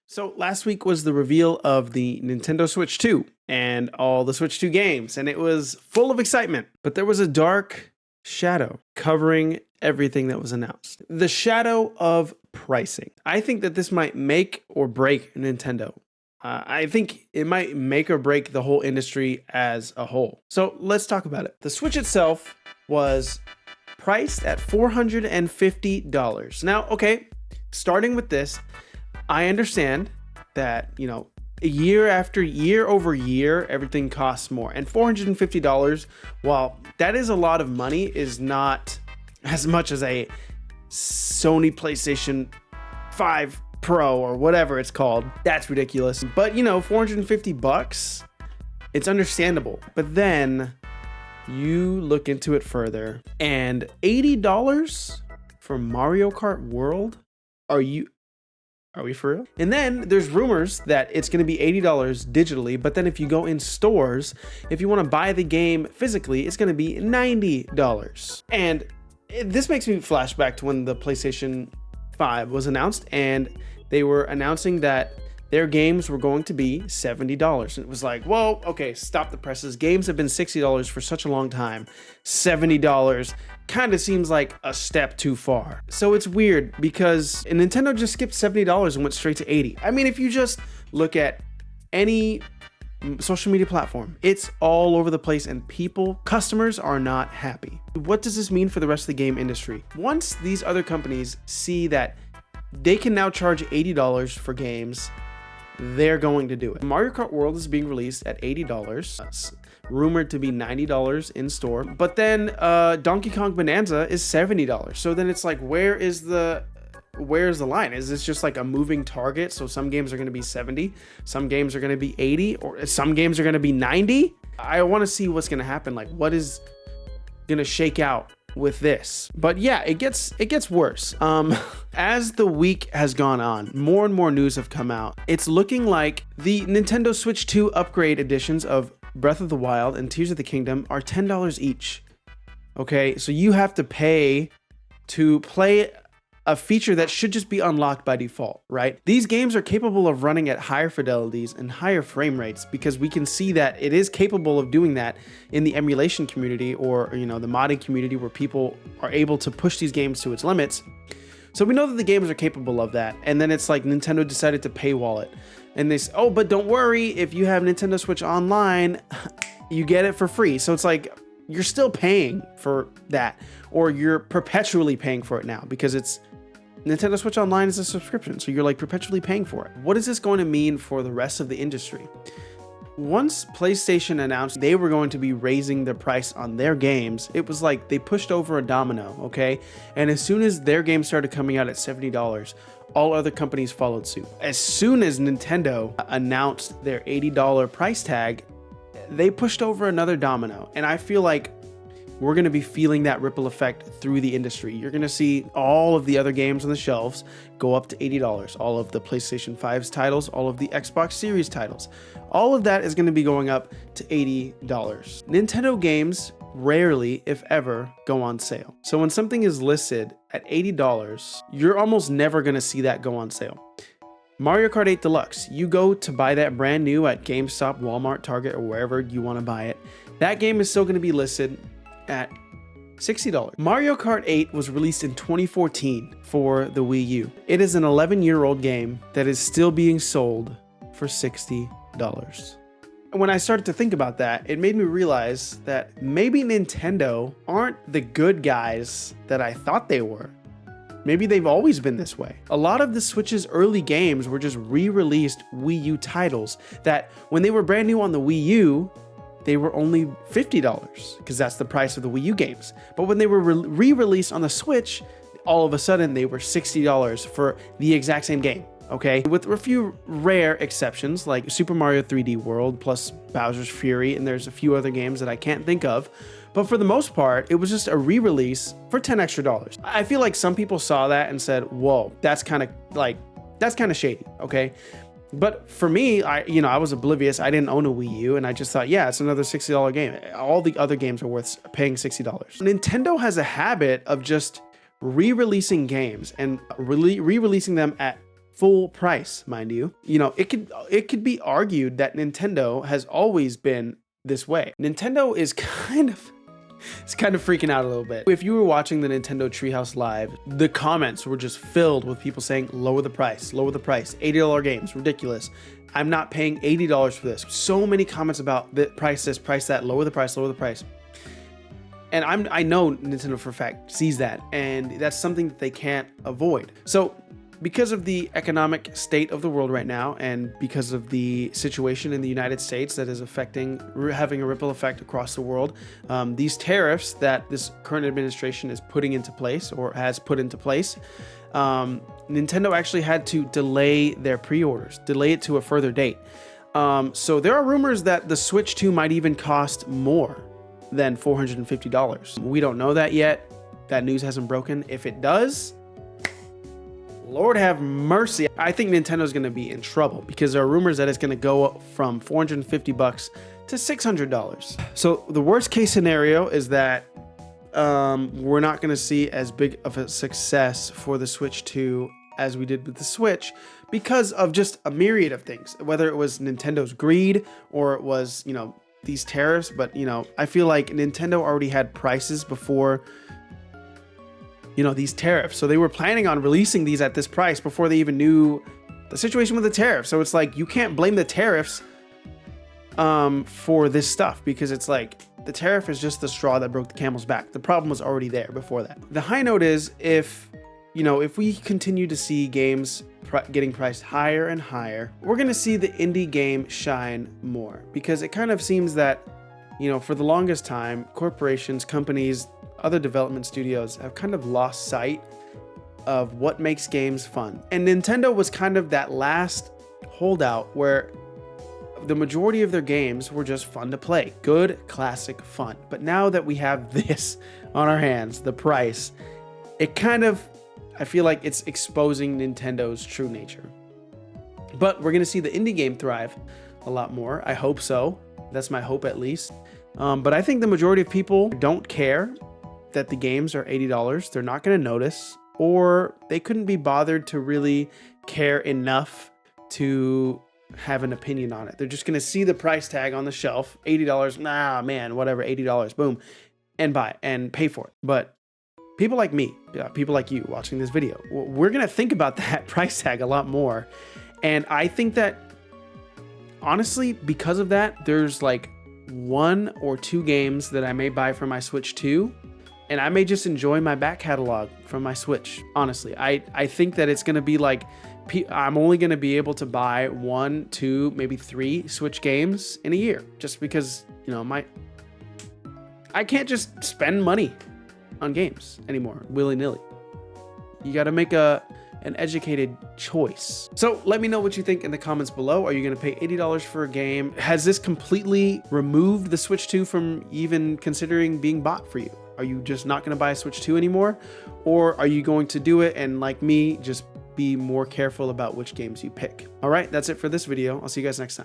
So last week was the reveal of the Nintendo Switch 2 and all the Switch 2 games, and it was full of excitement. But there was a dark shadow covering everything that was announced. The shadow of pricing. I think that this might make or break Nintendo. I think it might make or break the whole industry as a whole. So let's talk about it. The Switch itself was priced at $450. Now, okay, starting with this, I understand that, year after year over year, everything costs more. And $450, while that is a lot of money, is not as much as a Sony PlayStation 5 Pro or whatever it's called. That's ridiculous. But, $450, it's understandable. But then you look into it further and $80 for Mario Kart World? Are we for real? And then there's rumors that it's going to be $80 digitally, but then if you go in stores, if you want to buy the game physically, it's going to be $90. And this makes me flash back to when the PlayStation 5 was announced, and they were announcing that their games were going to be $70. And it was like, whoa, okay, stop the presses. Games have been $60 for such a long time. $70 kind of seems like a step too far. So it's weird because Nintendo just skipped $70 and went straight to $80. I mean, if you just look at any social media platform, it's all over the place and customers are not happy. What does this mean for the rest of the game industry? Once these other companies see that they can now charge $80 for games, they're going to do it. Mario Kart World is being released at $80. It's rumored to be $90 in store. But then Donkey Kong Bonanza is $70. So then it's like, where's the line? Is this just like a moving target? So some games are going to be 70, some games are going to be 80, or some games are going to be 90. I want to see what's going to happen. Like, what is going to shake out with this? But yeah, it gets worse. As the week has gone on, more and more news have come out. It's looking like the Nintendo Switch 2 upgrade editions of Breath of the Wild and Tears of the Kingdom are $10 each. Okay, so you have to pay to play a feature that should just be unlocked by default, right? These games are capable of running at higher fidelities and higher frame rates because we can see that it is capable of doing that in the emulation community or, the modding community where people are able to push these games to its limits. So we know that the games are capable of that. And then it's like Nintendo decided to paywall it. And they say, oh, but don't worry, if you have Nintendo Switch Online, you get it for free. So it's like, you're still paying for that, or you're perpetually paying for it now because it's Nintendo Switch Online is a subscription, so you're like perpetually paying for it. What is this going to mean for the rest of the industry? Once PlayStation announced they were going to be raising the price on their games, it was like they pushed over a domino, okay? And as soon as their games started coming out at $70, all other companies followed suit. As soon as Nintendo announced their $80 price tag, they pushed over another domino. And I feel like we're going to be feeling that ripple effect through the industry. You're going to see all of the other games on the shelves go up to $80. All of the PlayStation 5's titles, all of the Xbox Series titles. All of that is going to be going up to $80. Nintendo games rarely, if ever, go on sale. So when something is listed at $80, you're almost never going to see that go on sale. Mario Kart 8 Deluxe, you go to buy that brand new at GameStop, Walmart, Target, or wherever you want to buy it. That game is still going to be listed at $60. Mario Kart 8 was released in 2014 for the Wii U. It is an 11-year-old game that is still being sold for $60. And when I started to think about that, it made me realize that maybe Nintendo aren't the good guys that I thought they were. Maybe they've always been this way. A lot of the Switch's early games were just re-released Wii U titles that when they were brand new on the Wii U, they were only $50 because that's the price of the Wii U games. But when they were re-released on the Switch, all of a sudden they were $60 for the exact same game, okay? With a few rare exceptions like Super Mario 3D World plus Bowser's Fury, and there's a few other games that I can't think of. But for the most part, it was just a re-release for $10 extra. I feel like some people saw that and said, whoa, that's kind of shady, okay? But for me, I was oblivious. I didn't own a Wii U, and I just thought, yeah, it's another $60 game. All the other games are worth paying $60. Nintendo has a habit of just re-releasing games and re-releasing them at full price, mind you. You know, it could be argued that Nintendo has always been this way. Nintendo is kind of freaking out a little bit. If you were watching the Nintendo Treehouse Live, the comments were just filled with people saying, lower the price, $80 games, ridiculous. I'm not paying $80 for this. So many comments about the price this, price that, lower the price. And I know Nintendo for a fact sees that, and that's something that they can't avoid. So because of the economic state of the world right now, and because of the situation in the United States that is having a ripple effect across the world, these tariffs that this current administration is putting into place or has put into place, Nintendo actually had to delay their pre-orders, delay it to a further date. So there are rumors that the Switch 2 might even cost more than $450. We don't know that yet. That news hasn't broken. If it does, Lord have mercy. I think Nintendo's going to be in trouble because there are rumors that it's going to go up from $450 to $600. So the worst case scenario is that we're not going to see as big of a success for the Switch 2 as we did with the Switch because of just a myriad of things, whether it was Nintendo's greed or it was, you know, these tariffs. But, you know, I feel like Nintendo already had prices before, you know, these tariffs. So they were planning on releasing these at this price before they even knew the situation with the tariffs. So it's like, you can't blame the tariffs for this stuff, because it's like the tariff is just the straw that broke the camel's back. The problem was already there before that. The high note is if we continue to see games getting priced higher and higher, we're going to see the indie game shine more, because it kind of seems that, you know, for the longest time, corporations, companies, other development studios have kind of lost sight of what makes games fun. And Nintendo was kind of that last holdout where the majority of their games were just fun to play. Good, classic fun. But now that we have this on our hands, the price, it kind of, I feel like it's exposing Nintendo's true nature. But we're going to see the indie game thrive a lot more. I hope so. That's my hope, at least. But I think the majority of people don't care that the games are $80. They're not going to notice, or they couldn't be bothered to really care enough to have an opinion on it. They're just going to see the price tag on the shelf, $80. Nah, man, whatever, $80, boom, and buy it and pay for it. But people like me, people like you watching this video, we're going to think about that price tag a lot more. And I think that, honestly, because of that, there's like 1 or 2 games that I may buy for my Switch 2, and I may just enjoy my back catalog from my Switch. Honestly, I think that it's going to be like, I'm only going to be able to buy 1, 2, maybe 3 Switch games in a year, just because, you know, I can't just spend money on games anymore willy-nilly. You got to make an educated choice. So let me know what you think in the comments below. Are you going to pay $80 for a game? Has this completely removed the Switch 2 from even considering being bought for you? Are you just not going to buy a Switch 2 anymore? Or are you going to do it and, like me, just be more careful about which games you pick? All right, that's it for this video. I'll see you guys next time.